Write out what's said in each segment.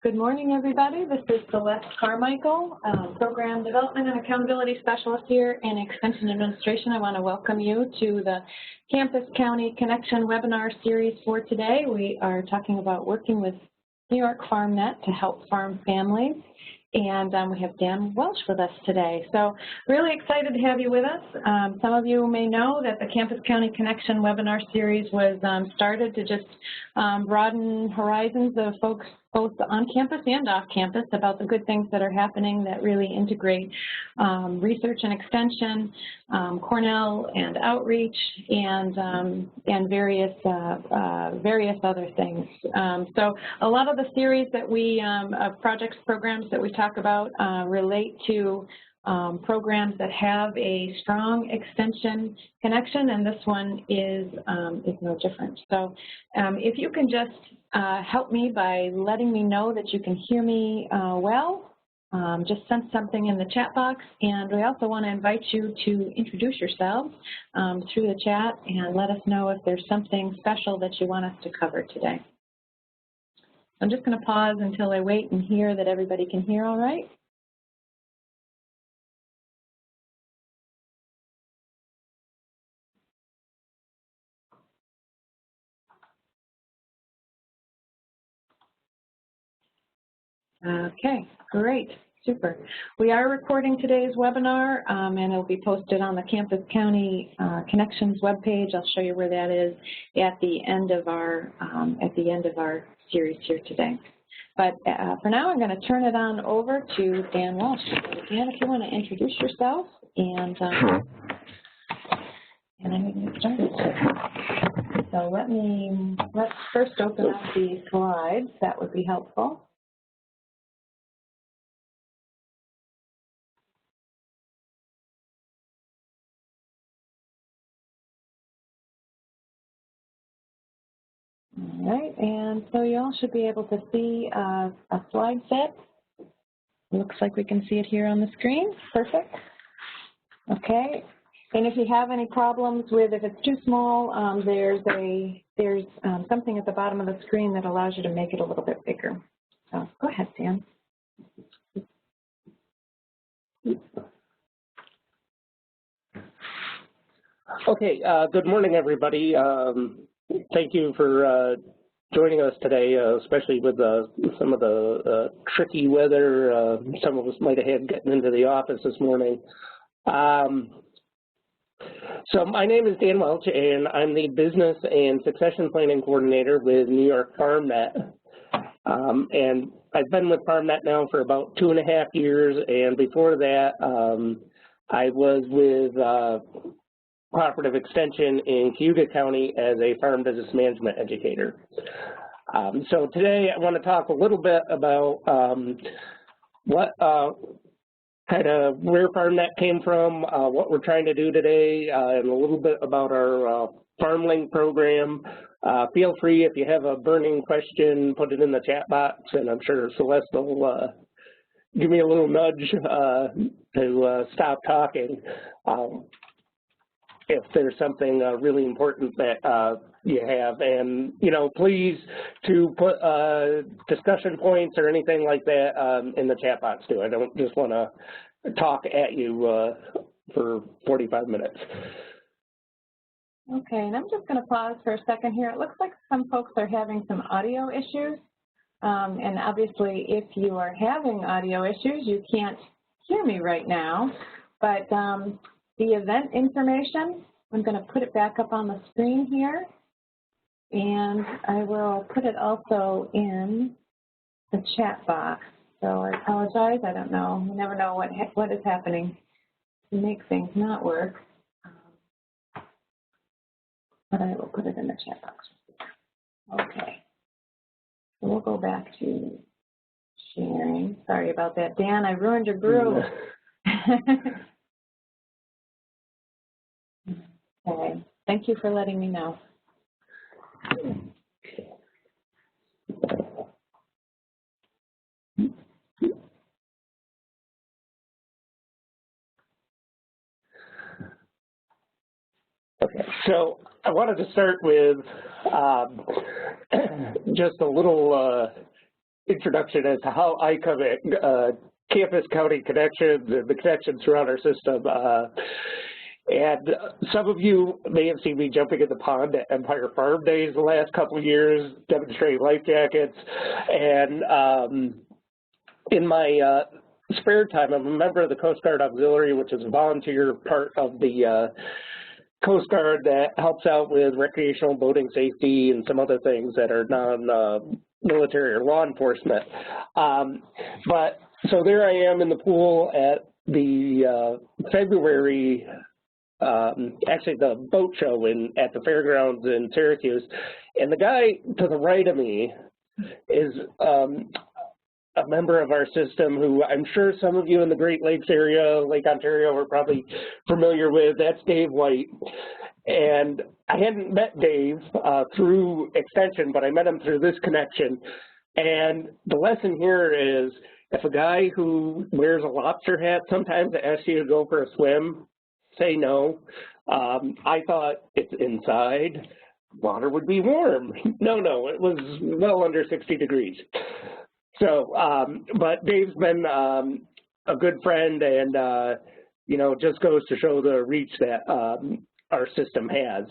Good morning, everybody. This is Celeste Carmichael, Program Development and Accountability Specialist here in Extension Administration. I want to welcome you to the Campus County Connection webinar series for today. We are talking about working with New York FarmNet to help farm families. And we have Dan Welsh with us today. So really excited to have you with us. Some of you may know that the Campus County Connection webinar series was started to just broaden horizons of folks both on campus and off campus about the good things that are happening that really integrate research and extension, Cornell and outreach, and various other things. So a lot of the series that we, projects, programs that we talk about relate to programs that have a strong extension connection, and this one is no different. So if you can just help me by letting me know that you can hear me well, just send something in the chat box, and we also want to invite you to introduce yourselves through the chat and let us know if there's something special that you want us to cover today. I'm just going to pause until I wait and hear that everybody can hear all right. Okay, great, super. We are recording today's webinar, and it'll be posted on the Campus County Connections webpage. I'll show you where that is at the end of our series here today. But for now, I'm going to turn it on over to Dan Welsh. Dan, if you want to introduce yourself, and then we can get started. So let's first open up the slides. That would be helpful. All right, and so you all should be able to see a slide set. Looks like we can see it here on the screen. Perfect. Okay, and if you have any problems with, if it's too small, there's something at the bottom of the screen that allows you to make it a little bit bigger. So go ahead, Dan. Okay, good morning, everybody. Thank you for joining us today, especially with some of the tricky weather some of us might have had getting into the office this morning. So my name is Dan Welch, and I'm the Business and Succession Planning Coordinator with New York FarmNet. And I've been with FarmNet now for about 2.5 years, and before that, I was with Cooperative Extension in Cayuga County as a farm business management educator. So today I want to talk a little bit about what kind of where FarmNet came from, what we're trying to do today, and a little bit about our FarmLink program. Feel free, if you have a burning question, put it in the chat box, and I'm sure Celeste will give me a little nudge to stop talking. If there's something really important that you have, and please to put discussion points or anything like that in the chat box too. I don't just want to talk at you for 45 minutes. Okay, and I'm just going to pause for a second here. It looks like some folks are having some audio issues, and obviously if you are having audio issues, you can't hear me right now, but the event information, I'm going to put it back up on the screen here, and I will put it also in the chat box. So I apologize, I don't know, you never know what is happening to make things not work, but I will put it in the chat box. Okay, so we'll go back to sharing. Sorry about that, Dan, I ruined your groove. Okay, thank you for letting me know. Okay, so I wanted to start with just a little introduction as to how I come at Campus County connections and the connections throughout our system. And some of you may have seen me jumping in the pond at Empire Farm Days the last couple of years, demonstrating life jackets. And in my spare time, I'm a member of the Coast Guard Auxiliary, which is a volunteer part of the Coast Guard that helps out with recreational boating safety and some other things that are non-military or law enforcement. But so there I am in the pool at the February, actually the boat show at the fairgrounds in Syracuse, and the guy to the right of me is a member of our system who I'm sure some of you in the Great Lakes area, Lake Ontario, are probably familiar with. That's Dave White. And I hadn't met Dave through Extension, but I met him through this connection. And the lesson here is, if a guy who wears a lobster hat sometimes asks you to go for a swim, say no. I thought it's inside, water would be warm. No, it was well under 60 degrees. So, but Dave's been a good friend, and you know, just goes to show the reach that our system has.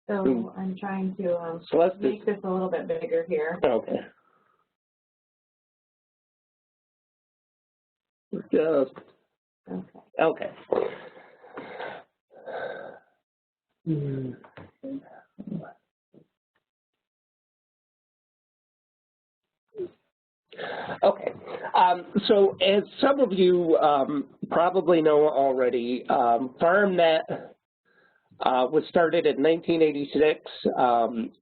So I'm trying to make this a little bit bigger here. Okay. Just okay. Okay, so as some of you probably know already, FarmNet was started in 1986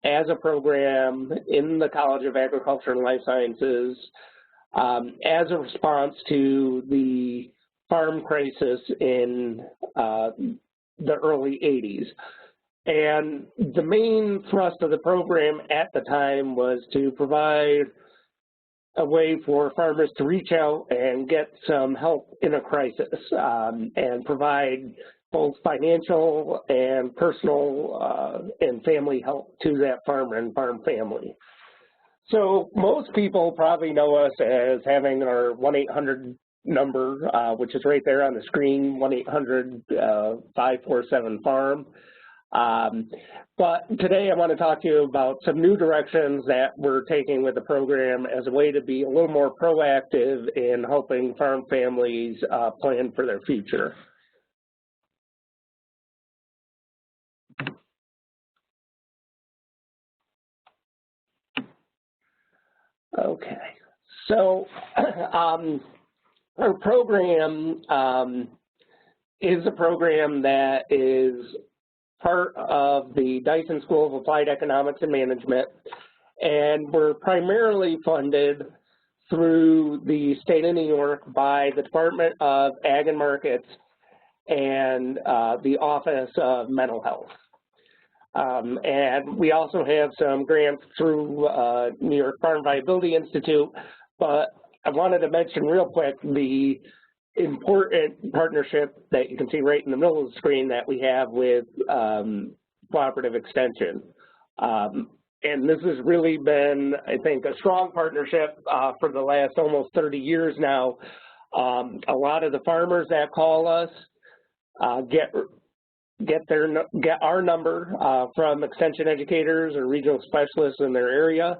as a program in the College of Agriculture and Life Sciences as a response to the farm crisis in the early 80s. And the main thrust of the program at the time was to provide a way for farmers to reach out and get some help in a crisis and provide both financial and personal and family help to that farmer and farm family. So most people probably know us as having our 1-800 number, which is right there on the screen, 1-800-547-FARM. But today I want to talk to you about some new directions that we're taking with the program as a way to be a little more proactive in helping farm families plan for their future. Okay, so our program is a program that is part of the Dyson School of Applied Economics and Management, and we're primarily funded through the state of New York by the Department of Ag and Markets and the Office of Mental Health. And we also have some grants through New York Farm Viability Institute, but I wanted to mention real quick the important partnership that you can see right in the middle of the screen that we have with Cooperative Extension. And this has really been, I think, a strong partnership for the last almost 30 years now. A lot of the farmers that call us get our number from extension educators or regional specialists in their area.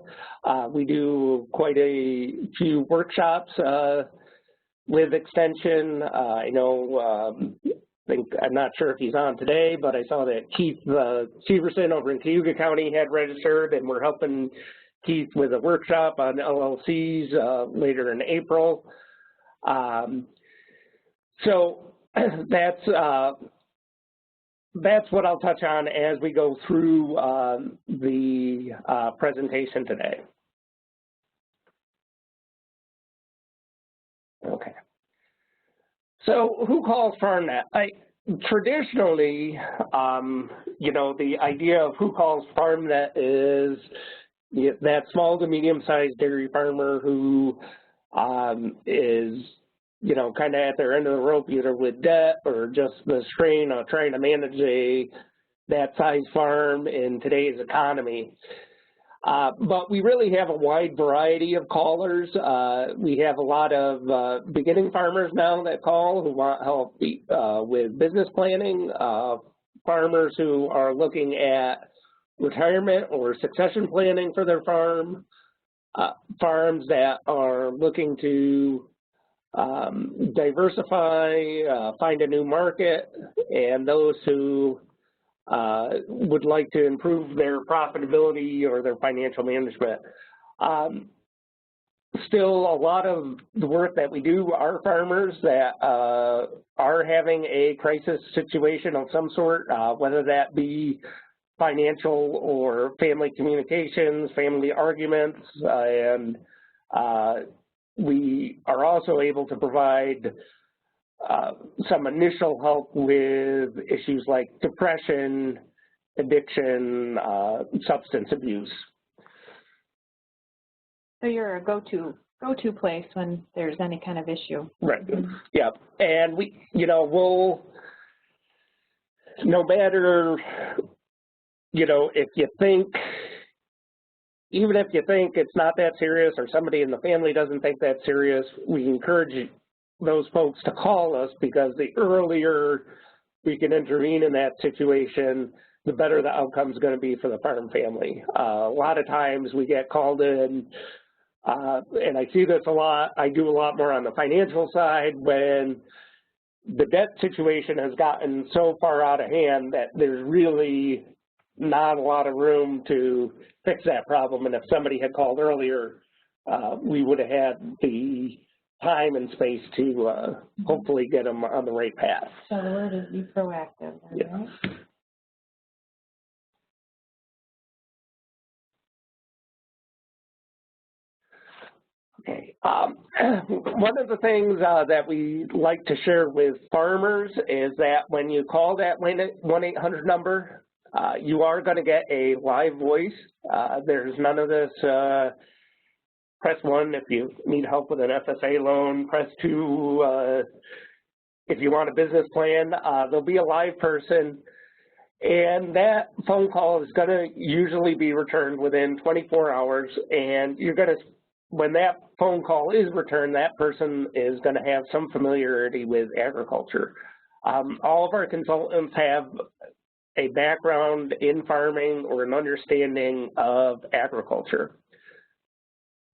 We do quite a few workshops with extension. I know, I'm not sure if he's on today, but I saw that Keith Severson over in Cayuga County had registered, and we're helping Keith with a workshop on LLCs later in April. So that's what I'll touch on as we go through the presentation today. Okay. So who calls FarmNet? Traditionally, you know, the idea of who calls FarmNet is that small to medium-sized dairy farmer who is, you know, kind of at their end of the rope, either with debt or just the strain of trying to manage that size farm in today's economy. But we really have a wide variety of callers. We have a lot of beginning farmers now that call who want help with business planning, farmers who are looking at retirement or succession planning for their farm, farms that are looking to diversify, find a new market, and those who would like to improve their profitability or their financial management. Still, a lot of the work that we do are farmers that are having a crisis situation of some sort, whether that be financial or family communications, family arguments, and we are also able to provide some initial help with issues like depression, addiction, substance abuse. So you're a go-to place when there's any kind of issue. Right. Yeah. And we, we'll, no matter, if you think, even if you think it's not that serious or somebody in the family doesn't think that's serious, we encourage those folks to call us, because the earlier we can intervene in that situation, the better the outcome is going to be for the farm family. A lot of times we get called in, and I see this a lot. I do a lot more on the financial side when the debt situation has gotten so far out of hand that there's really not a lot of room to fix that problem. And if somebody had called earlier, we would have had the time and space to hopefully get them on the right path. So the word is be proactive, yeah. Right? Okay. One of the things that we like to share with farmers is that when you call that 1-800 number, you are going to get a live voice. There's none of this press 1 if you need help with an FSA loan, press 2 if you want a business plan. There'll be a live person, and that phone call is going to usually be returned within 24 hours, and you're going to, when that phone call is returned, that person is going to have some familiarity with agriculture. All of our consultants have a background in farming or an understanding of agriculture.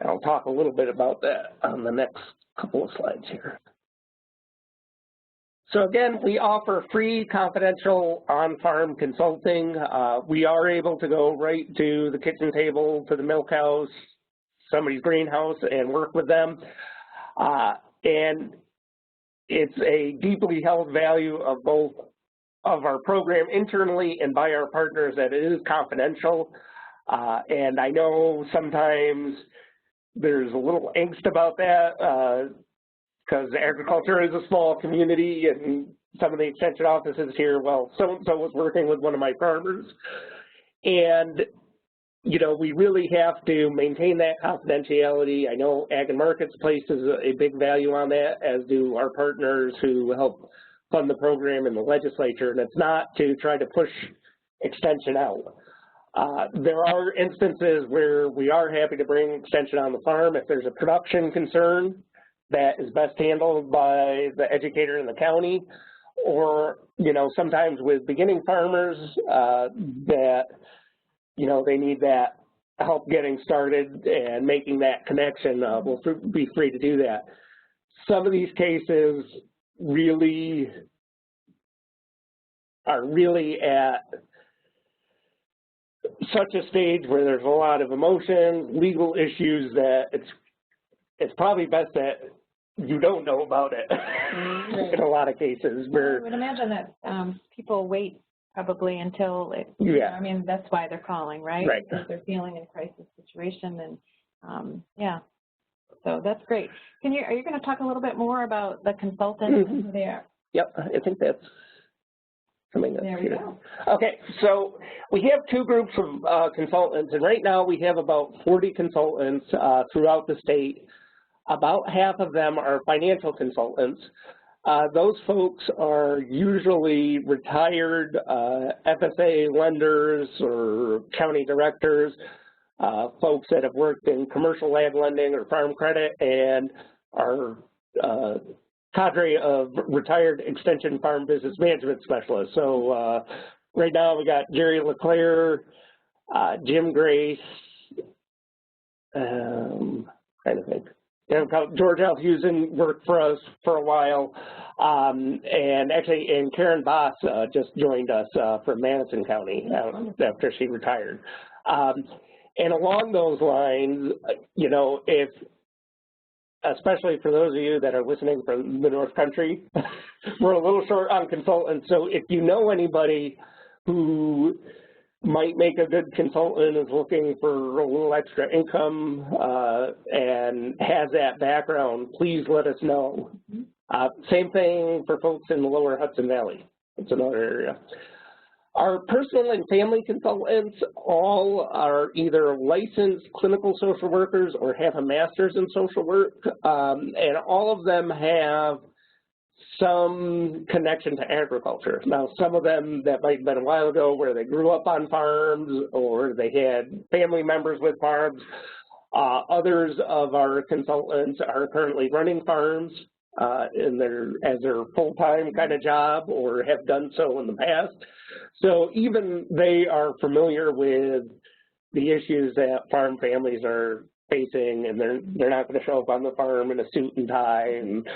And I'll talk a little bit about that on the next couple of slides here. So again, we offer free, confidential, on-farm consulting. We are able to go right to the kitchen table, to the milk house, somebody's greenhouse, and work with them. And it's a deeply held value of both of our program internally and by our partners that it is confidential. And I know sometimes there's a little angst about that because agriculture is a small community, and some of the extension offices here, well, so-and-so was working with one of my farmers. And, we really have to maintain that confidentiality. I know Ag and Markets places a big value on that, as do our partners who help fund the program in the legislature, and it's not to try to push extension out. There are instances where we are happy to bring extension on the farm if there's a production concern that is best handled by the educator in the county, or, sometimes with beginning farmers that, they need that help getting started and making that connection, we'll be free to do that. Some of these cases really are at such a stage where there's a lot of emotion, legal issues, that it's probably best that you don't know about it in a lot of cases. Where I would imagine that people wait probably until it, I mean, that's why they're calling, right? Right. Because they're feeling in a crisis situation, and yeah. So that's great. Are you going to talk a little bit more about the consultants and who they are? Yep, I think that's something that's there we go. Okay, so we have 2 groups of consultants, and right now we have about 40 consultants throughout the state. About half of them are financial consultants. Those folks are usually retired FSA lenders or county directors, folks that have worked in commercial land lending or farm credit, and are cadre of retired extension farm business management specialists. So right now we got Jerry LeClaire, Jim Grace, trying to think. George Alhusen worked for us for a while, and Karen Voss just joined us from Madison County after she retired. And along those lines, you know, especially for those of you that are listening from the North Country, we're a little short on consultants. So if you know anybody who might make a good consultant, is looking for a little extra income and has that background, please let us know. Same thing for folks in the lower Hudson Valley. It's another area. Our personal and family consultants all are either licensed clinical social workers or have a master's in social work, and all of them have some connection to agriculture. Now, some of them that might have been a while ago where they grew up on farms or they had family members with farms. Others of our consultants are currently running farms as their full-time kind of job or have done so in the past. So even they are familiar with the issues that farm families are facing, and they're not going to show up on the farm in a suit and tie and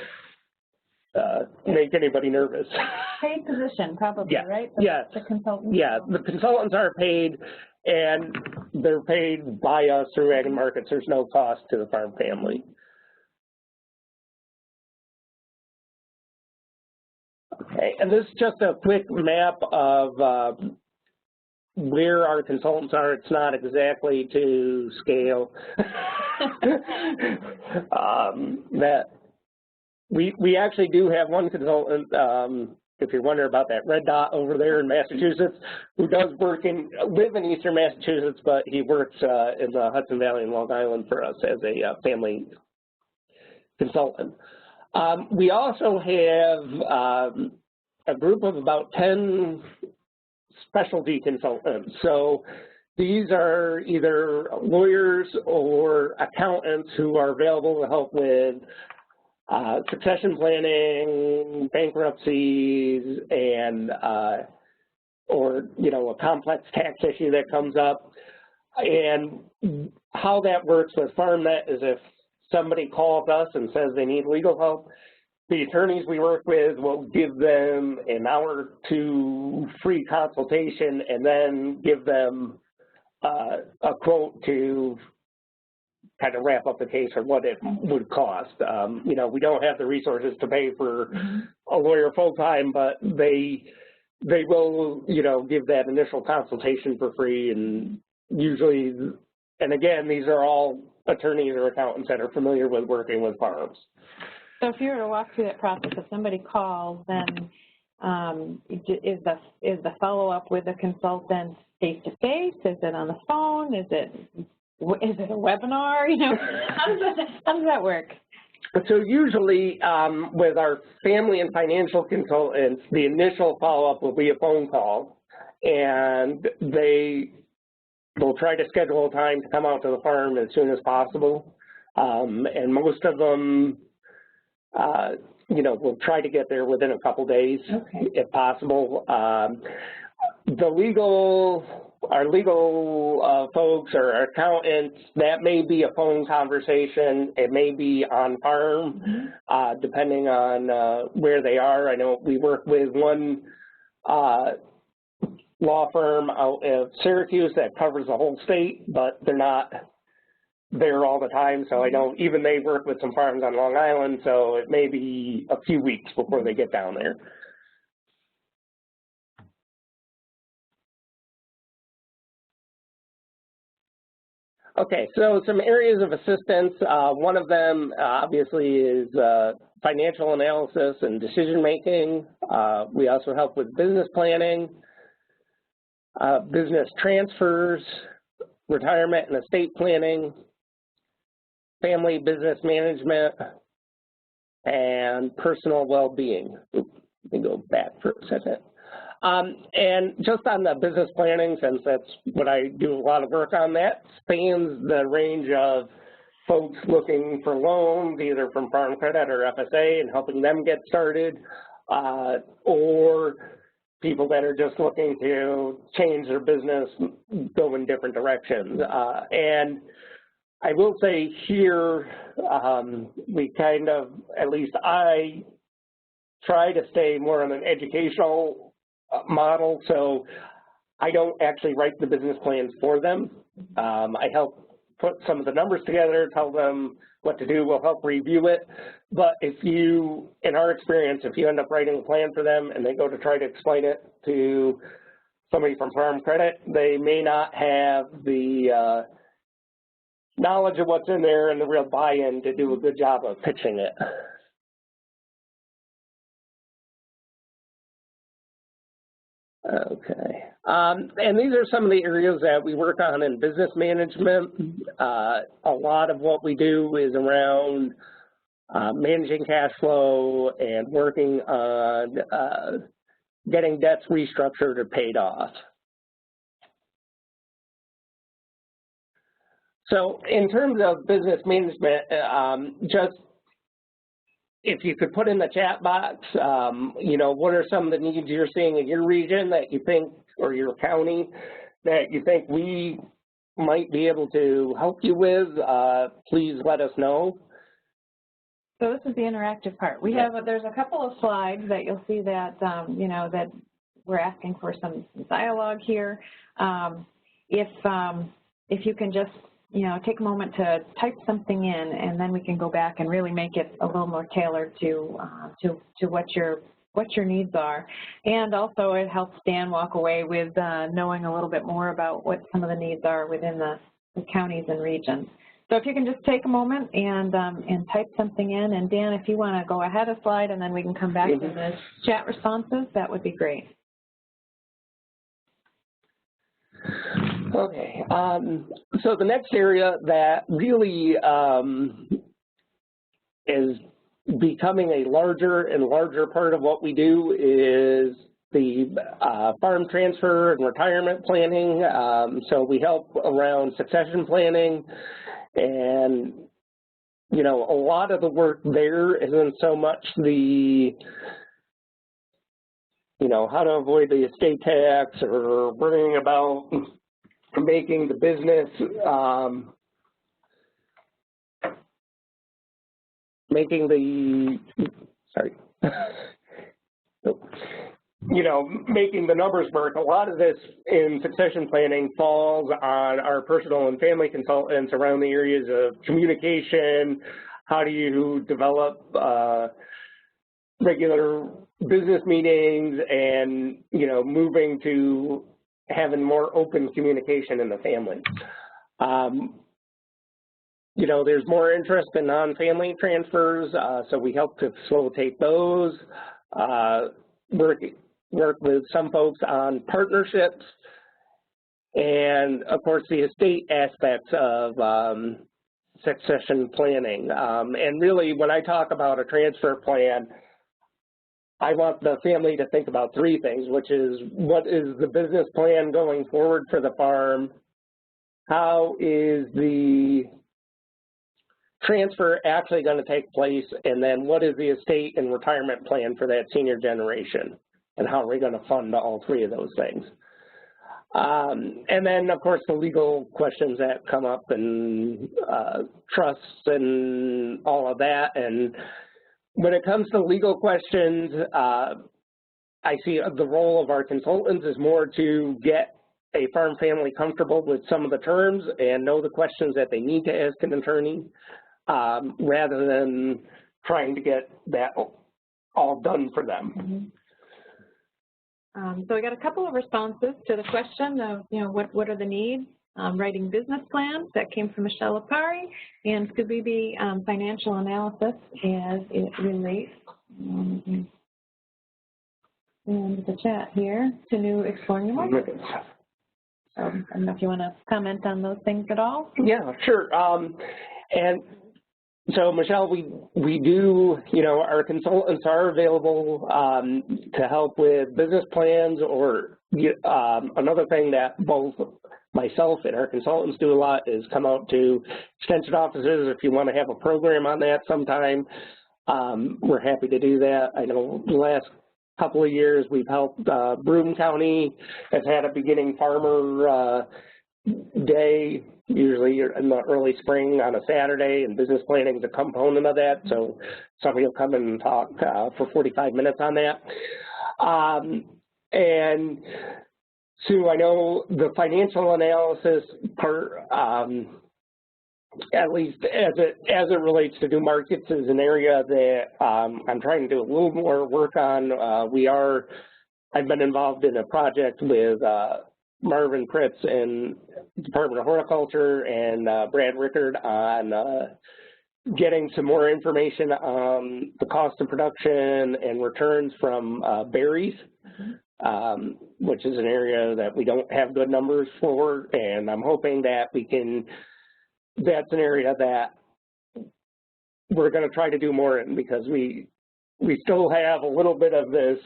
make anybody nervous. Paid position, probably, yeah. right? Yes. The consultants? Yeah, the consultants are paid, and they're paid by us through Ag and Markets. There's no cost to the farm family. Okay, and this is just a quick map of where our consultants are. It's not exactly to scale. That we actually do have one consultant, if you're wondering about that red dot over there in Massachusetts, who does live in Eastern Massachusetts, but he works in the Hudson Valley and Long Island for us as a family consultant. We also have a group of about 10 specialty consultants. So these are either lawyers or accountants who are available to help with succession planning, bankruptcies, and or a complex tax issue that comes up. And how that works with FarmNet is if somebody calls us and says they need legal help, the attorneys we work with will give them an hour or two free consultation and then give them a quote to kind of wrap up the case or what it would cost. We don't have the resources to pay for a lawyer full-time, but they will, give that initial consultation for free, and usually, and again, these are all attorneys or accountants that are familiar with working with farms. So if you were to walk through that process, if somebody calls, then is the follow-up with the consultant face-to-face? Is it on the phone? Is it a webinar? How does that work? So usually with our family and financial consultants, the initial follow-up will be a phone call, and they will try to schedule a time to come out to the farm as soon as possible. And most of them, will try to get there within a couple days, okay, if possible. Our legal folks or our accountants, that may be a phone conversation. It may be on farm, depending on where they are. I know we work with one law firm out of Syracuse that covers the whole state, but they're not there all the time. So I know even they work with some farms on Long Island, so it may be a few weeks before they get down there. Okay, so some areas of assistance. One of them obviously is financial analysis and decision making. We also help with business planning, business transfers, retirement and estate planning, family business management, and personal well-being. Let me go back for a second. And just on the business planning, since that's what I do a lot of work on, that spans the range of folks looking for loans, either from Farm Credit or FSA, and helping them get started, or people that are just looking to change their business, go in different directions. And I will say here, we kind of, at least I try to stay more on an educational model, so I don't actually write the business plans for them. I help put some of the numbers together, tell them what to do, we'll help review it. But if you, in our experience, if you end up writing a plan for them and they go to try to explain it to somebody from Farm Credit, they may not have the knowledge of what's in there and the real buy-in to do a good job of pitching it. Okay, and these are some of the areas that we work on in business management. A lot of what we do is around managing cash flow and working on getting debts restructured or paid off. So in terms of business management, just if you could put in the chat box, you know, what are some of the needs you're seeing in your region that you think, or your county, that you think we might be able to help you with, please let us know. So this is the interactive part. We have, there's a couple of slides that you'll see that, you know, that we're asking for some dialogue here. If you can just, you know, take a moment to type something in, and then we can go back and really make it a little more tailored to what your needs are. And also it helps Dan walk away with knowing a little bit more about what some of the needs are within the counties and regions. So if you can just take a moment and type something in, and Dan, if you want to go ahead a slide and then we can come back to the chat responses, that would be great. Okay, so the next area that really is becoming a larger and larger part of what we do is the farm transfer and retirement planning. So we help around succession planning, and you know, a lot of the work there isn't so much the, you know, how to avoid the estate tax or bringing about making the business, making the, sorry, you know, making the numbers work. A lot of this in succession planning falls on our personal and family consultants around the areas of communication. How do you develop regular business meetings, and, you know, moving to having more open communication in the family. You know, there's more interest in non-family transfers, so we help to facilitate those. Work with some folks on partnerships, and of course the estate aspects of succession planning. And really, when I talk about a transfer plan, I want the family to think about three things, which is, what is the business plan going forward for the farm? How is the transfer actually going to take place? And then what is the estate and retirement plan for that senior generation? And how are we going to fund all three of those things? And then, of course, the legal questions that come up, and trusts and all of that. And when it comes to legal questions, I see the role of our consultants is more to get a farm family comfortable with some of the terms and know the questions that they need to ask an attorney, rather than trying to get that all done for them. Mm-hmm. So we got a couple of responses to the question of, you know, what are the needs? Writing business plans, that came from Michelle Apari, and Scooby financial analysis as it relates in the chat here to new exploring the market. So I don't know if you want to comment on those things at all. Yeah, sure. And So Michelle, we do, our consultants are available to help with business plans, or another thing that both myself and our consultants do a lot is come out to extension offices. If you want to have a program on that sometime, we're happy to do that. I know the last couple of years we've helped Broome County has had a beginning farmer day, usually in the early spring on a Saturday, and business planning is a component of that. So somebody will come and talk for 45 minutes on that. And Sue, I know the financial analysis part, at least as it relates to new markets, is an area that I'm trying to do a little more work on. I've been involved in a project with Marvin Pritz and Department of Horticulture and Brad Rickard on getting some more information on the cost of production and returns from berries, which is an area that we don't have good numbers for, and I'm hoping that that's an area that we're going to try to do more in, because we still have a little bit of this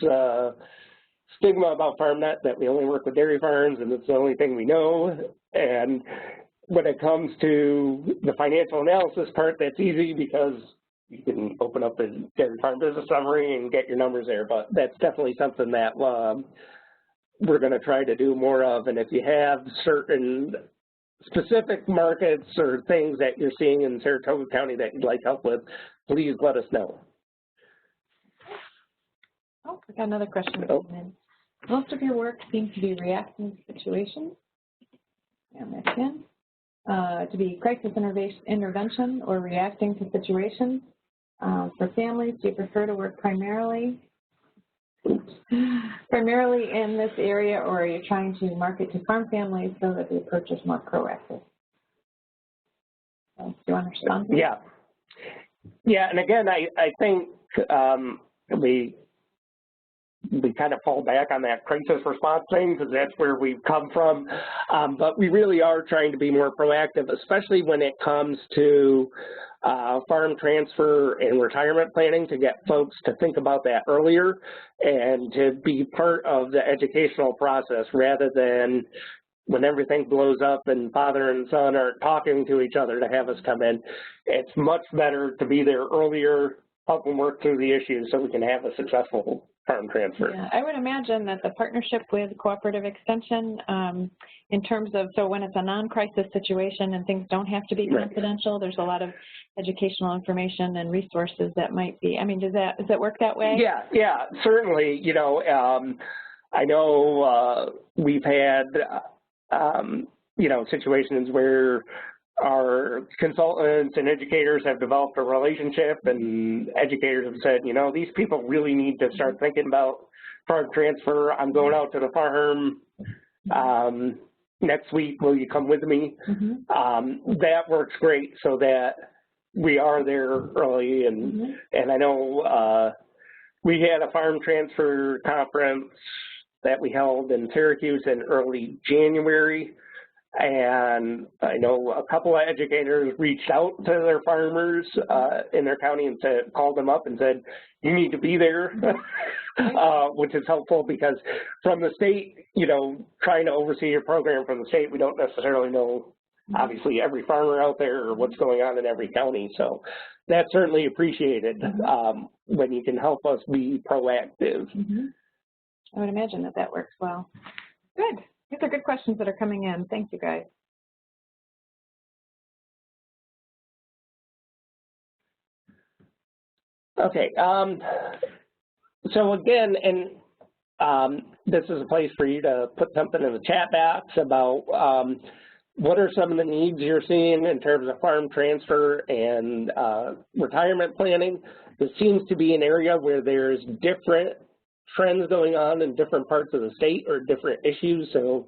stigma about FarmNet that we only work with dairy farms and it's the only thing we know. And when it comes to the financial analysis part, that's easy because you can open up a dairy farm business summary and get your numbers there. But that's definitely something that we're going to try to do more of. And if you have certain specific markets or things that you're seeing in Saratoga County that you'd like help with, please let us know. Oh, I got another question. Oh. Most of your work seems to be reacting to situations, and that can to be crisis intervention or reacting to situations. For families, do you prefer to work primarily in this area, or are you trying to market to farm families so that the approach is more proactive? Do you want to respond? Yeah, and again, I think we kind of fall back on that crisis response thing because that's where we've come from. But we really are trying to be more proactive, especially when it comes to farm transfer and retirement planning, to get folks to think about that earlier and to be part of the educational process rather than when everything blows up and father and son are talking to each other to have us come in. It's much better to be there earlier, help them work through the issues so we can have a successful farm transfer. Yeah, I would imagine that the partnership with Cooperative Extension, in terms of, so when it's a non-crisis situation and things don't have to be confidential, there's a lot of educational information and resources that might be, I mean, does that work that way? Yeah, certainly. I know we've had, situations where our consultants and educators have developed a relationship, and educators have said, these people really need to start thinking about farm transfer. I'm going out to the farm next week. Will you come with me? That works great so that we are there early. And I know we had a farm transfer conference that we held in Syracuse in early January. And I know a couple of educators reached out to their farmers in their county and called them up and said, you need to be there, which is helpful because from the state, trying to oversee your program from the state, we don't necessarily know, obviously, every farmer out there or what's going on in every county. So that's certainly appreciated when you can help us be proactive. I would imagine that works well. Good. These are good questions that are coming in. Thank you, guys. Okay. So again, and this is a place for you to put something in the chat box about what are some of the needs you're seeing in terms of farm transfer and retirement planning. This seems to be an area where there's different trends going on in different parts of the state or different issues, so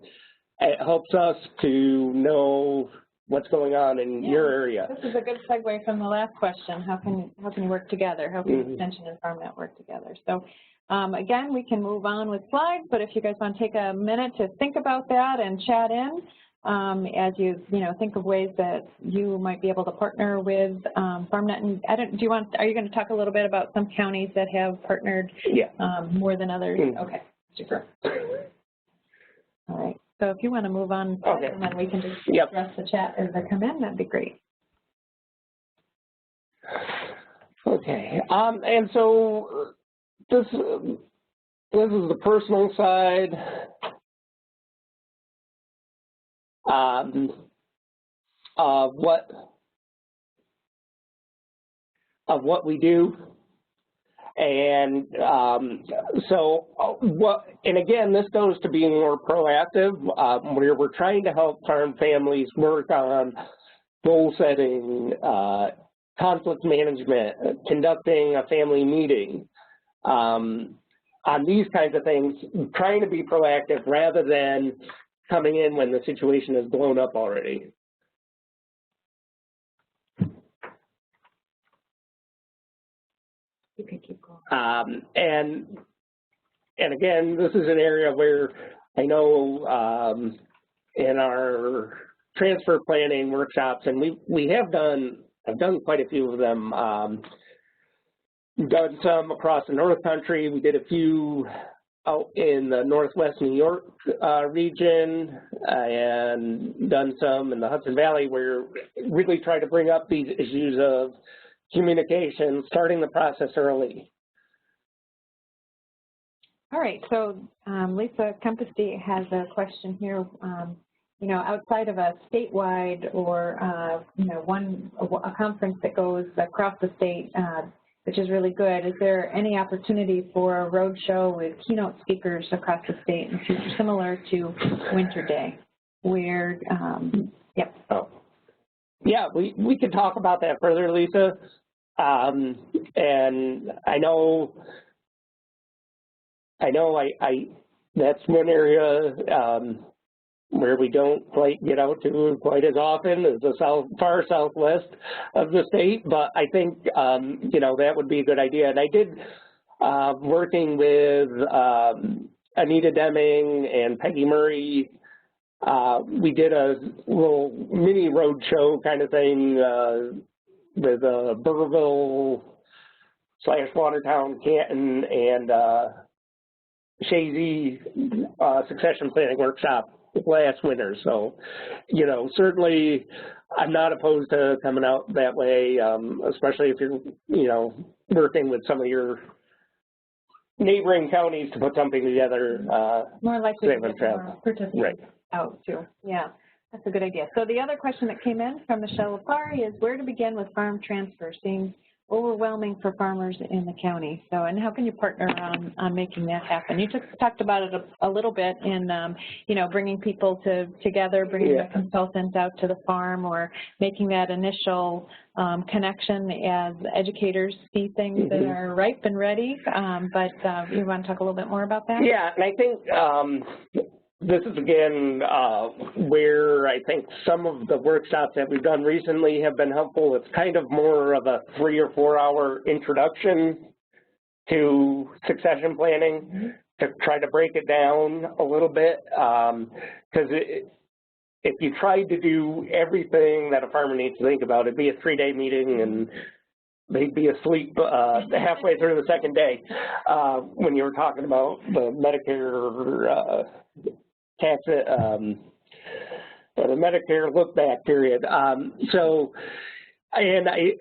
it helps us to know what's going on in your area. This is a good segue from the last question. How can you work together? How can Extension and FarmNet work together? So again, we can move on with slides, but if you guys want to take a minute to think about that and chat in, as you think of ways that you might be able to partner with FarmNet. And are you going to talk a little bit about some counties that have partnered more than others? Mm-hmm. Okay, super. All right. So if you want to move on, and then we can just address the chat as they come in, that'd be great. Okay. And so this is the personal side. Of what we do, and and again, this goes to being more proactive, where we're trying to help farm families work on goal setting, conflict management, conducting a family meeting, on these kinds of things, trying to be proactive rather than coming in when the situation is blown up already. You can keep going. And again, this is an area where I know in our transfer planning workshops, and I've done quite a few of them. We've done some across the North Country. We did a few out in the Northwest New York region, and done some in the Hudson Valley, where we really try to bring up these issues of communication, starting the process early. All right, so Lisa Kempesty has a question here. Outside of a statewide or a conference that goes across the state, which is really good, is there any opportunity for a road show with keynote speakers across the state in the future, similar to Winter Day, where, yep. Oh. Yeah, we could talk about that further, Lisa. And I know that's one area where we don't quite get out to quite as often as the far southwest of the state, but I think that would be a good idea. And I did working with Anita Deming and Peggy Murray. We did a little mini road show kind of thing with Burrville / Watertown, Canton, and Shazy succession planning workshop last winter. So, certainly I'm not opposed to coming out that way, especially if you're, working with some of your neighboring counties to put something together. More likely to get more participants out too. Yeah, that's a good idea. So the other question that came in from Michelle Lafari is where to begin with farm transfer. Seems overwhelming for farmers in the county. So, and how can you partner on making that happen? You just talked about it a little bit in, bringing people together, bringing a consultant out to the farm, or making that initial connection as educators see things that are ripe and ready. But you want to talk a little bit more about that? Yeah, and I think this is, again, where I think some of the workshops that we've done recently have been helpful. It's kind of more of a 3 or 4 hour introduction to succession planning to try to break it down a little bit. Because if you tried to do everything that a farmer needs to think about, it'd be a 3-day meeting and they'd be asleep halfway through the second day when you were talking about the Medicare tax, the Medicare look-back period.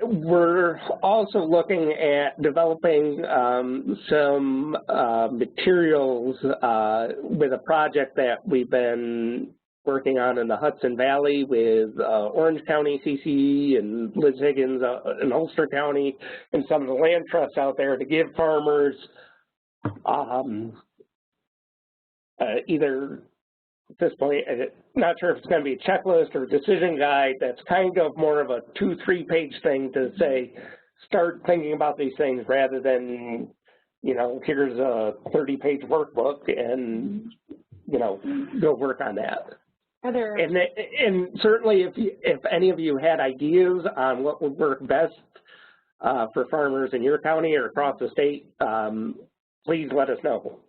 We're also looking at developing some materials with a project that we've been working on in the Hudson Valley with Orange County CCE and Liz Higgins in Ulster County and some of the land trusts out there to give farmers either at this point, not sure if it's going to be a checklist or a decision guide that's kind of more of a 2-3 page thing to say, start thinking about these things rather than, here's a 30-page workbook and, go work on that. And certainly if any of you had ideas on what would work best for farmers in your county or across the state, please let us know.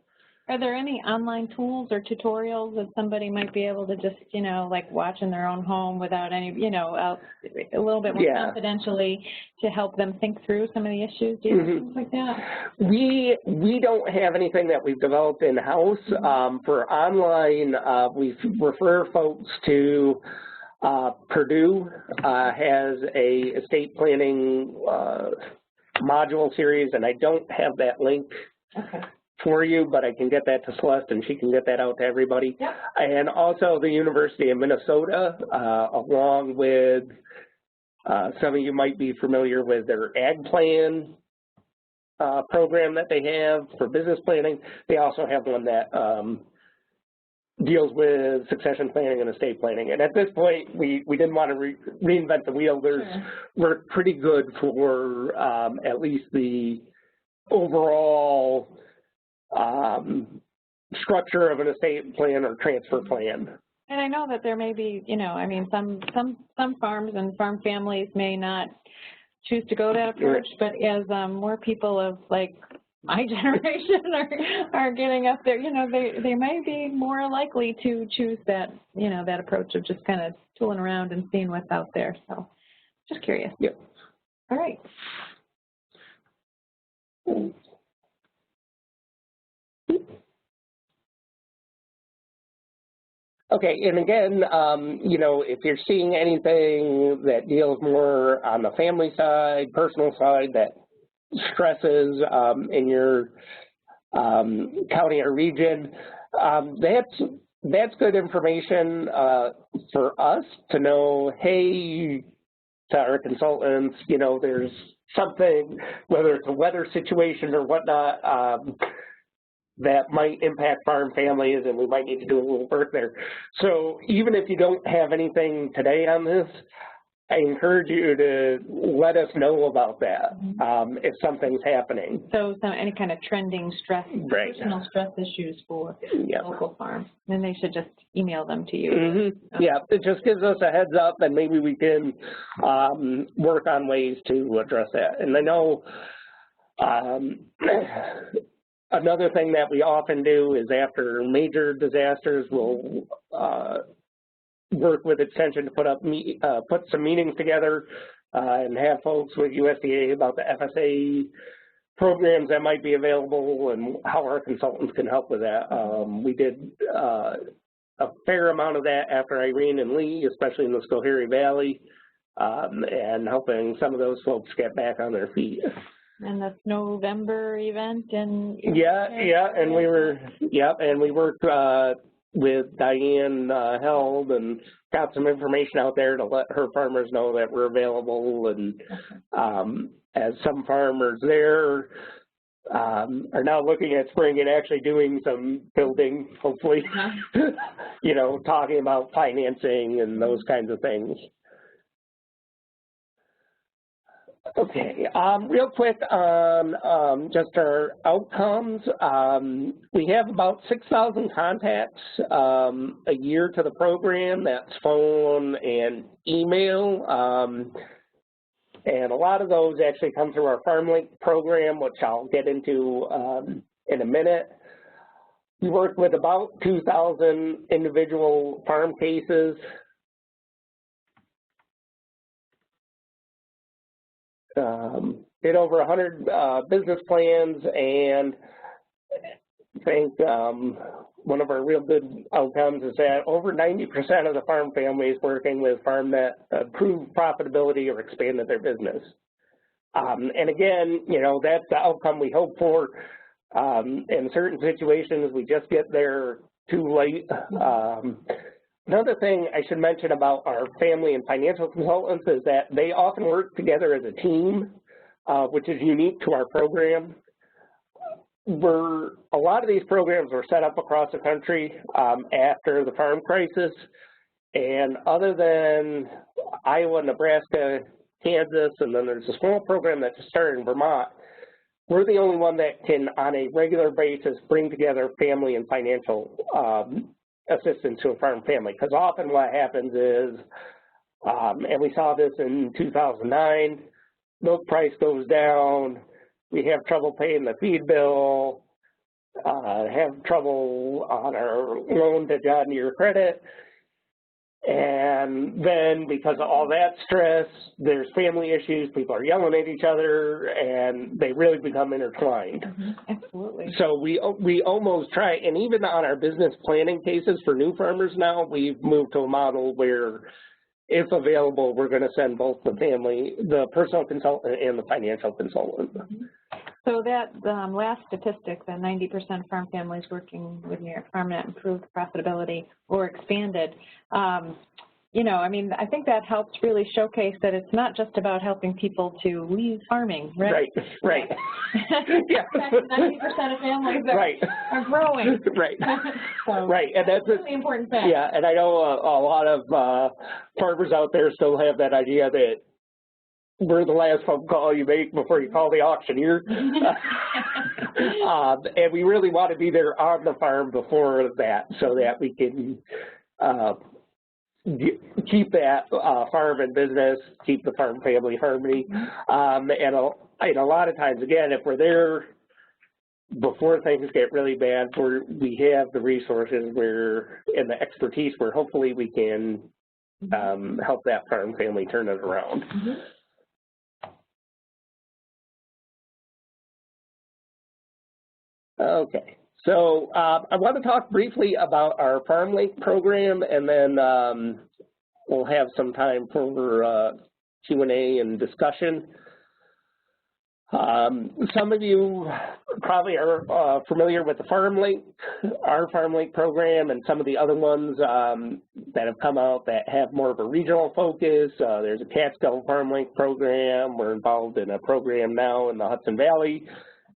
Are there any online tools or tutorials that somebody might be able to just, you know, like watch in their own home without any, you know, a little bit more confidentially to help them think through some of the issues? Do you have things like that? We don't have anything that we've developed in-house. For online, we refer folks to Purdue has a estate planning module series, and I don't have that link for you, but I can get that to Celeste, and she can get that out to everybody. Yep. And also the University of Minnesota, along with some of you might be familiar with their Ag Plan program that they have for business planning. They also have one that deals with succession planning and estate planning. And at this point, we didn't want to reinvent the wheel. We're pretty good for at least the overall structure of an estate plan or transfer plan. And I know that there may be, you know, I mean, some farms and farm families may not choose to go that approach, but as more people of like my generation are getting up there, you know, they may be more likely to choose that, you know, that approach of just kind of tooling around and seeing what's out there. So just curious. Yep. All right. Okay, and again, you know, if you're seeing anything that deals more on the family side, personal side, that stresses in your county or region, that's good information for us to know, hey, to our consultants, you know, there's something, whether it's a weather situation or whatnot, that might impact farm families, and we might need to do a little work there. So even if you don't have anything today on this, I encourage you to let us know about that if something's happening. So any kind of trending stress, personal stress issues for local farms, then they should just email them to you. Yeah, it just gives us a heads up, and maybe we can work on ways to address that. And I know another thing that we often do is after major disasters, we'll work with Extension to put some meetings together and have folks with USDA about the FSA programs that might be available and how our consultants can help with that. We did a fair amount of that after Irene and Lee, especially in the Schoharie Valley, and helping some of those folks get back on their feet. And the November event and and we worked with Diane Held and got some information out there to let her farmers know that we're available. And as some farmers there are now looking at spring and actually doing some building, hopefully, you know, talking about financing and those kinds of things. Okay, real quick on just our outcomes. We have about 6,000 contacts a year to the program. That's phone and email. And a lot of those actually come through our FarmLink program, which I'll get into in a minute. We work with about 2,000 individual farm cases. Did over 100 business plans, and I think one of our real good outcomes is that over 90% of the farm families working with FarmNet improved profitability or expanded their business. And again, you know, that's the outcome we hope for. In certain situations, we just get there too late. Another thing I should mention about our family and financial consultants is that they often work together as a team, which is unique to our program. A lot of these programs were set up across the country after the farm crisis, and other than Iowa, Nebraska, Kansas, and then there's a small program that just started in Vermont, we're the only one that can, on a regular basis, bring together family and financial assistance to a farm family. Because often what happens is, and we saw this in 2009, milk price goes down, we have trouble paying the feed bill, have trouble on our loan to John Deere credit. And then because of all that stress, there's family issues, people are yelling at each other, and they really become intertwined. Absolutely. So we almost try, and even on our business planning cases for new farmers now, we've moved to a model where if available, we're going to send both the personal consultant and the financial consultant. So that last statistic, the 90% farm families working with New York FarmNet improved profitability or expanded, you know, I mean, I think that helps really showcase that it's not just about helping people to leave farming, right? Right. Yeah. 90% of families are growing. Right. So right. And that's a really important fact. Yeah, and I know a lot of farmers out there still have that idea that we're the last phone call you make before you call the auctioneer. And we really want to be there on the farm before that so that we can keep that farm and business, keep the farm family harmony. And a lot of times, again, if we're there before things get really bad, we have the resources and the expertise where hopefully we can help that farm family turn it around. Okay, so I want to talk briefly about our FarmLink program, and then we'll have some time for Q&A and discussion. Some of you probably are familiar with the FarmLink, our FarmLink program, and some of the other ones that have come out that have more of a regional focus. There's a Catskill FarmLink program. We're involved in a program now in the Hudson Valley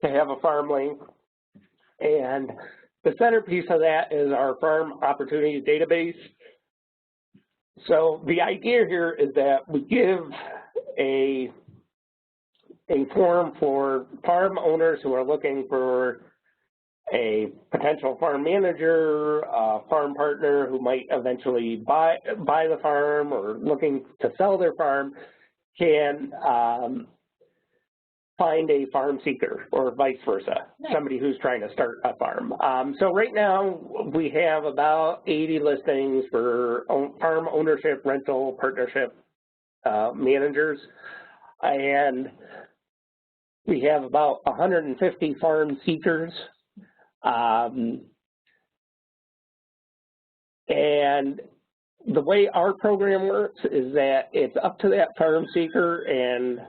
to have a FarmLink. And the centerpiece of that is our Farm Opportunity Database. So the idea here is that we give a form for farm owners who are looking for a potential farm manager, a farm partner who might eventually buy the farm or looking to sell their farm can find a farm seeker or vice versa, somebody who's trying to start a farm. So right now we have about 80 listings for farm ownership, rental, partnership managers, and we have about 150 farm seekers. And the way our program works is that it's up to that farm seeker and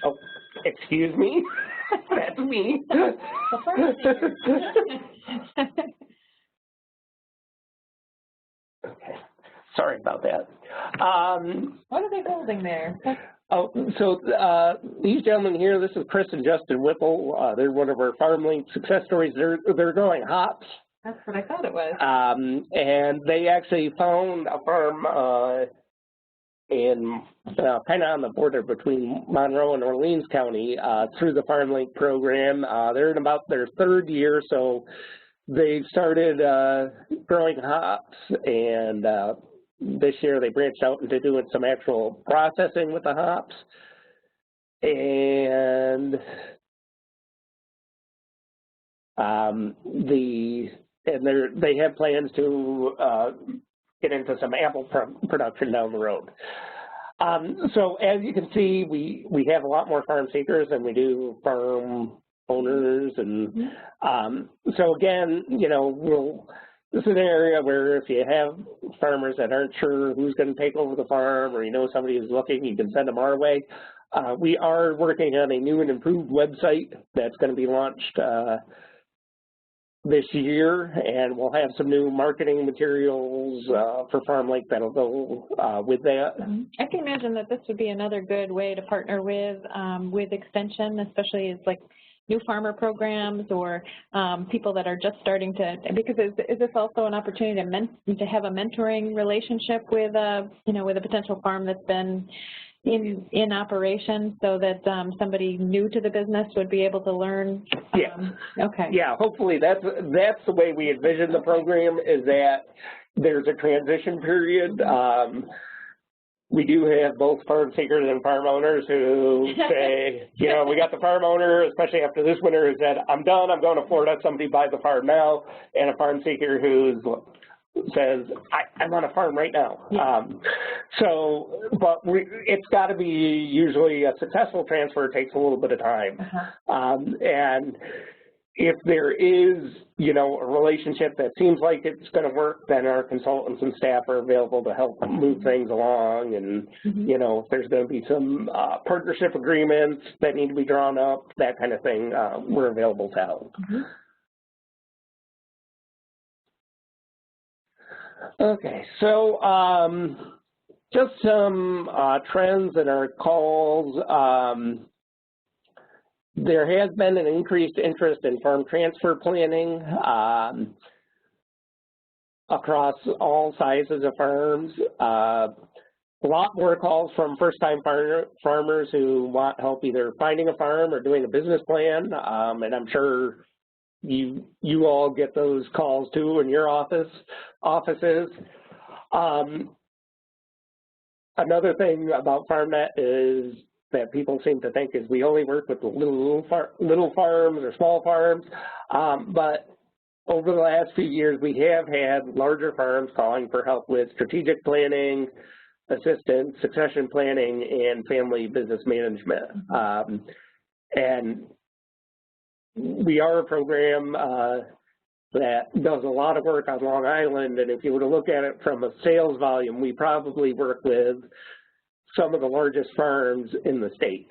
oh, excuse me, that's me. Okay, sorry about that. What are they holding there? Oh, so these gentlemen here, this is Chris and Justin Whipple. They're one of our FarmLink success stories. They're growing hops. That's what I thought it was. And they actually found a farm in kind of on the border between Monroe and Orleans County through the FarmLink program. They're in about their third year, so they started growing hops, and this year they branched out into doing some actual processing with the hops. And they have plans to get into some apple production down the road. So as you can see, we have a lot more farm seekers than we do farm owners. And so again, you know, this is an area where if you have farmers that aren't sure who's going to take over the farm, or you know somebody who's looking, you can send them our way. We are working on a new and improved website that's going to be launched this year, and we'll have some new marketing materials for FarmLink that'll go with that. I can imagine that this would be another good way to partner with Extension, especially as like new farmer programs or people that are just starting to, because is this also an opportunity to have a mentoring relationship with with a potential farm that's been in operation, so that somebody new to the business would be able to learn? Okay. Yeah, hopefully that's the way we envision the program, is that there's a transition period we do have both farm seekers and farm owners who say, you know, we got the farm owner, especially after this winter, who said, I'm done, I'm going to Florida, somebody buy the farm now, and a farm seeker who says, I want a farm right now. Yeah. But it's got to be usually a successful transfer. It takes a little bit of time. And if there is, you know, a relationship that seems like it's going to work, then our consultants and staff are available to help move things along. And, you know, if there's going to be some partnership agreements that need to be drawn up, that kind of thing, we're available to help. Okay, so just some trends in our calls. There has been an increased interest in farm transfer planning across all sizes of farms. A lot more calls from first-time farmers who want help either finding a farm or doing a business plan, and I'm sure you all get those calls too in your offices. Another thing about FarmNet is that people seem to think is we only work with the little farms or small farms, but over the last few years we have had larger farms calling for help with strategic planning, assistance, succession planning, and family business management. And we are a program that does a lot of work on Long Island, and if you were to look at it from a sales volume, we probably work with some of the largest farms in the state.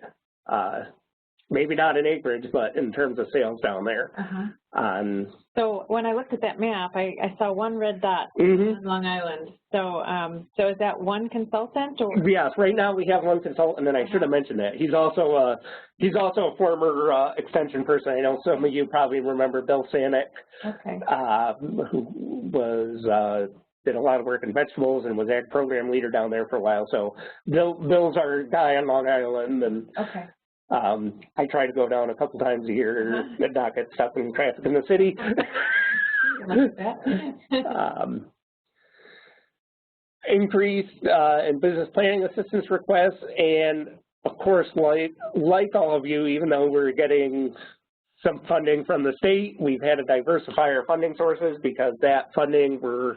Maybe not in acreage, but in terms of sales down there. So when I looked at that map, I saw one red dot on Long Island. So is that one consultant? Or? Yes, right now we have one consultant, and I should have mentioned that. He's also a former extension person. I know some of you probably remember Bill Sanick, who was did a lot of work in vegetables and was ag program leader down there for a while. So Bill's our guy on Long Island, and I try to go down a couple times a year and not get stuck in traffic in the city. Increased in business planning assistance requests, and of course, like all of you, even though we're getting some funding from the state, we've had to diversify our funding sources because that funding we're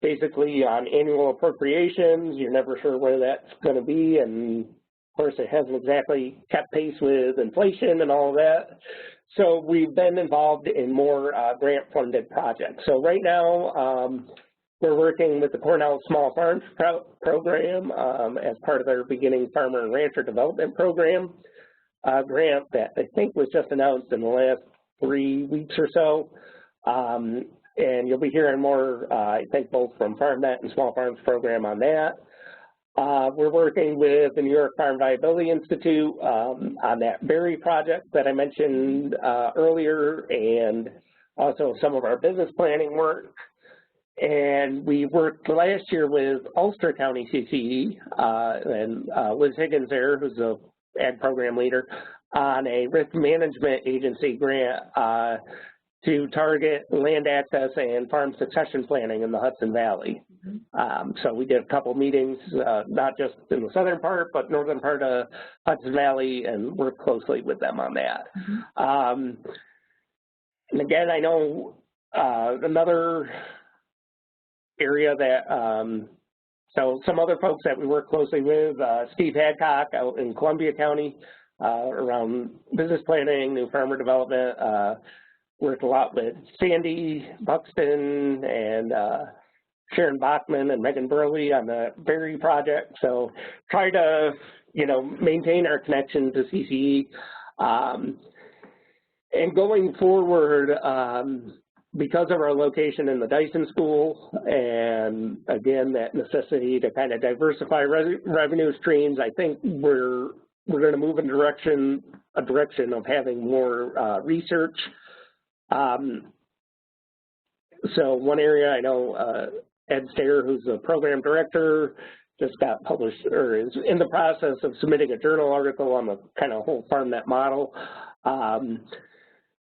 basically on annual appropriations. You're never sure where that's going to be, and of course it hasn't exactly kept pace with inflation and all of that. So we've been involved in more grant-funded projects. So right now we're working with the Cornell Small Farms Program as part of their Beginning Farmer and Rancher Development Program grant that I think was just announced in the last 3 weeks or so. And you'll be hearing more, I think, both from FarmNet and Small Farms Program on that. We're working with the New York Farm Viability Institute on that berry project that I mentioned earlier, and also some of our business planning work. And we worked last year with Ulster County CCE and Liz Higgins there, who's the ag program leader, on a risk management agency grant to target land access and farm succession planning in the Hudson Valley. So we did a couple meetings, not just in the southern part, but northern part of Hudson Valley, and worked closely with them on that. And again, I know another area that, so some other folks that we work closely with, Steve Hadcock out in Columbia County around business planning, new farmer development, worked a lot with Sandy Buxton and Sharon Bachman and Megan Burley on the berry project. So try to, you know, maintain our connection to CCE. And going forward, because of our location in the Dyson School, and again, that necessity to kind of diversify revenue streams, I think we're going to move in a direction of having more research. So one area I know, Ed Stair, who's the program director, just got published, or is in the process of submitting a journal article on the kind of whole FarmNet model.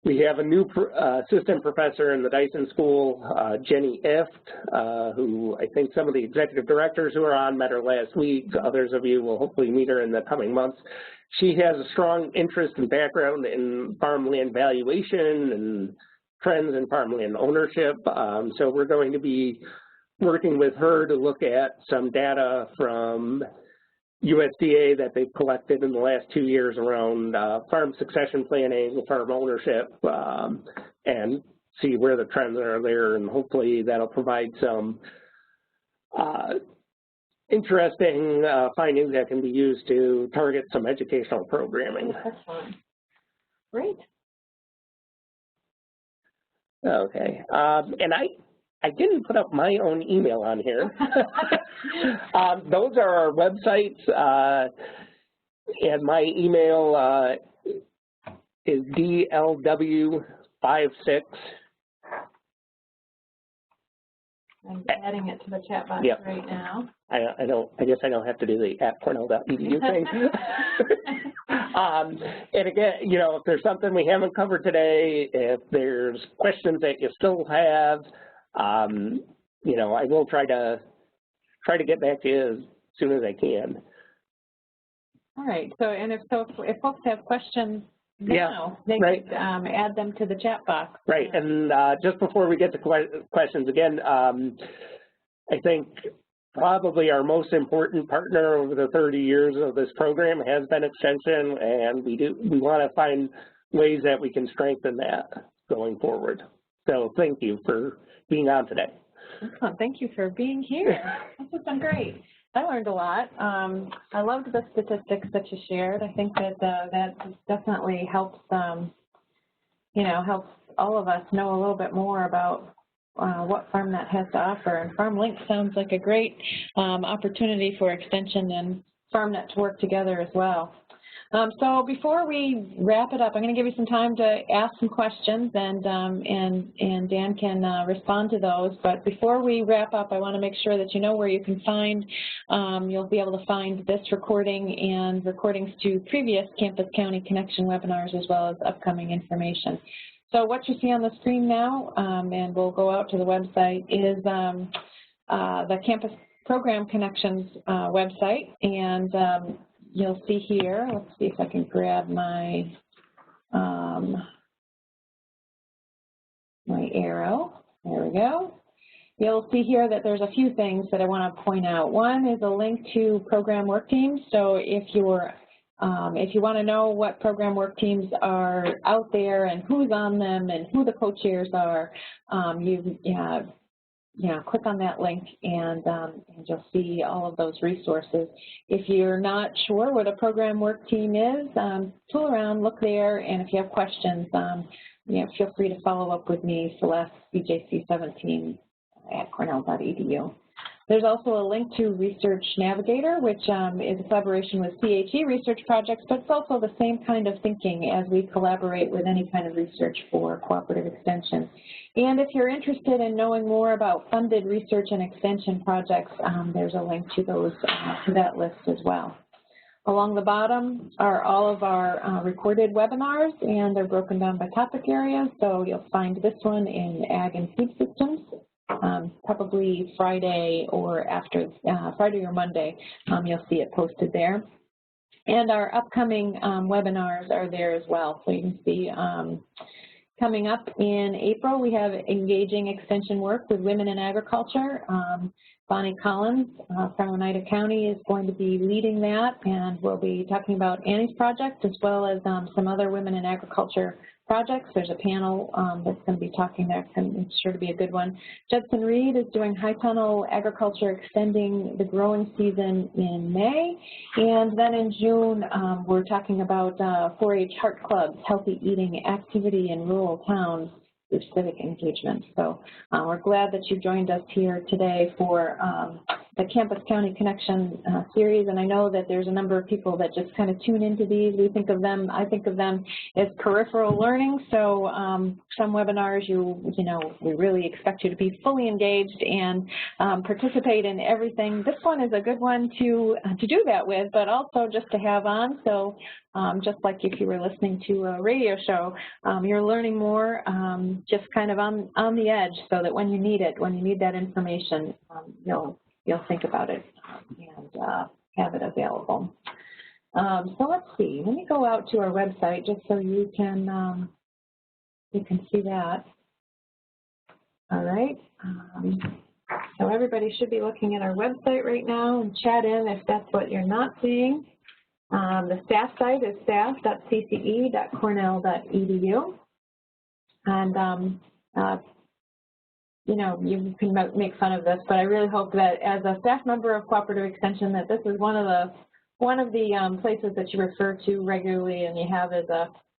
We have a new assistant professor in the Dyson School, Jenny Ift, who I think some of the executive directors who are on met her last week. Others of you will hopefully meet her in the coming months. She has a strong interest and background in farmland valuation and trends in farmland ownership. So we're going to be working with her to look at some data from USDA that they've collected in the last 2 years around farm succession planning, farm ownership, and see where the trends are there, and hopefully that'll provide some interesting findings that can be used to target some educational programming. Excellent. Great. Okay, and I didn't put up my own email on here. Those are our websites, and my email is dlw56. I'm adding it to the chat box right now. I guess I don't have to do the @cornell.edu thing. And again, you know, if there's something we haven't covered today, if there's questions that you still have, you know, I will try to get back to you as soon as I can. All right. So, and if folks have questions now, they could add them to the chat box. Right. And just before we get to questions again, I think probably our most important partner over the 30 years of this program has been Extension, and we want to find ways that we can strengthen that going forward. So thank you for being on today. Excellent. Thank you for being here. This has been great. I learned a lot. I loved the statistics that you shared. I think that that definitely helps, you know, helps all of us know a little bit more about what FarmNet has to offer. And FarmLink sounds like a great opportunity for Extension and FarmNet to work together as well. So before we wrap it up, I'm going to give you some time to ask some questions, and Dan can respond to those. But before we wrap up, I want to make sure that you know where you can find, you'll be able to find this recording and recordings to previous Campus County Connection webinars, as well as upcoming information. So what you see on the screen now, and we'll go out to the website, is the Campus Program Connections website, and you'll see here, let's see if I can grab my my arrow. There we go. You'll see here that there's a few things that I want to point out. One is a link to program work teams. So if you want to know what program work teams are out there and who's on them and who the co-chairs are, click on that link, and you'll see all of those resources. If you're not sure where the program work team is, tool around, look there, and if you have questions, feel free to follow up with me, Celeste, BJC17 @cornell.edu. There's also a link to Research Navigator, which is a collaboration with CHE research projects, but it's also the same kind of thinking as we collaborate with any kind of research for cooperative extension. And if you're interested in knowing more about funded research and extension projects, there's a link to those, to that list as well. Along the bottom are all of our recorded webinars, and they're broken down by topic areas. So you'll find this one in Ag and Food Systems. Probably Friday or after Friday or Monday, you'll see it posted there. And our upcoming webinars are there as well. So you can see coming up in April, we have Engaging Extension Work with Women in Agriculture. Bonnie Collins from Oneida County is going to be leading that, and we'll be talking about Annie's project as well as some other women in agriculture projects. There's a panel that's going to be talking there. It's sure to be a good one. Judson Reed is doing high tunnel agriculture, extending the growing season in May. And then in June, we're talking about 4-H Heart Clubs, healthy eating activity in rural towns through civic engagement. So we're glad that you joined us here today for Campus County Connection series, and I know that there's a number of people that just kind of tune into these. I think of them as peripheral learning. So some webinars, we really expect you to be fully engaged and participate in everything. This one is a good one to do that with, but also just to have on. So just like if you were listening to a radio show, you're learning more just kind of on the edge, so that when you need it, when you need that information, you'll think about it and have it available. So let's see. Let me go out to our website just so you can see that. All right. So everybody should be looking at our website right now, and chat in if that's what you're not seeing. The staff site is staff.cce.cornell.edu. And, you can make fun of this, but I really hope that as a staff member of Cooperative Extension that this is one of the places that you refer to regularly and you have as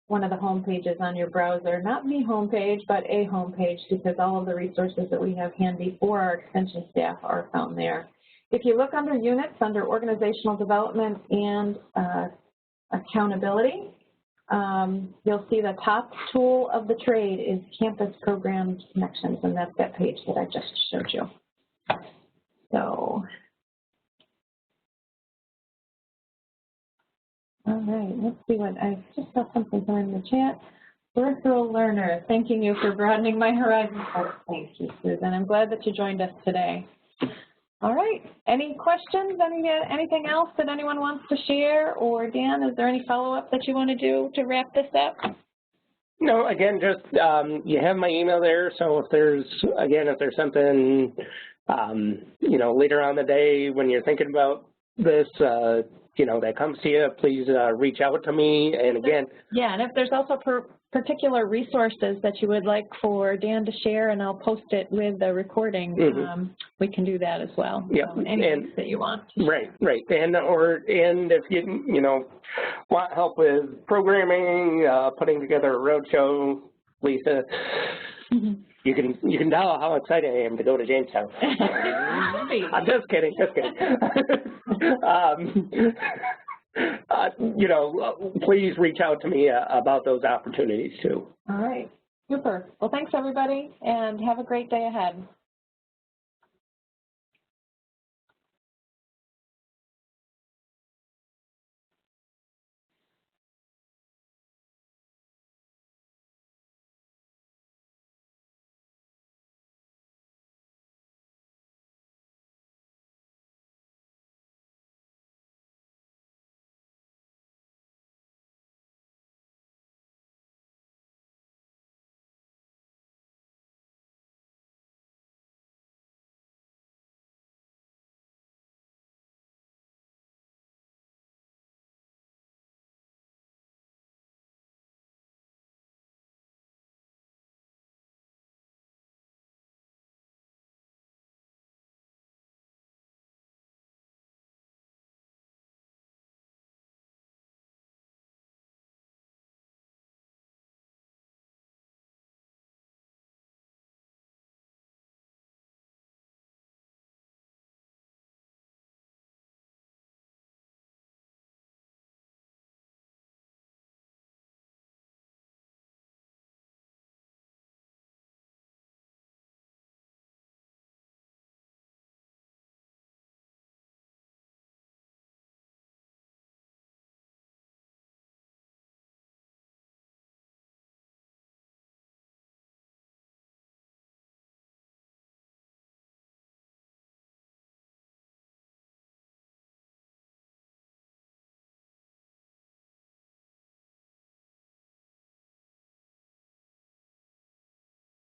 one of the home pages on your browser. Not the home page, but a home page, because all of the resources that we have handy for our extension staff are found there. If you look under units, under organizational development and accountability, you'll see the top tool of the trade is Campus Program Connections, and that's that page that I just showed you. So, all right, let's see what I just saw something in the chat. Peripheral learner, thanking you for broadening my horizons. Oh, thank you, Susan. I'm glad that you joined us today. All right, any questions, anything else that anyone wants to share? Or Dan, is there any follow-up that you want to do to wrap this up? No, again, just you have my email there, so if there's something, later on the day when you're thinking about this, that comes to you, please reach out to me. And again, yeah, and if there's also particular resources that you would like for Dan to share, and I'll post it with the recording, we can do that as well. Yeah, anything that you want. Right. And if you want help with programming, putting together a roadshow, Lisa. You can tell how excited I am to go to Jamestown. I'm just kidding. Please reach out to me about those opportunities too. All right, super. Well, thanks everybody, and have a great day ahead.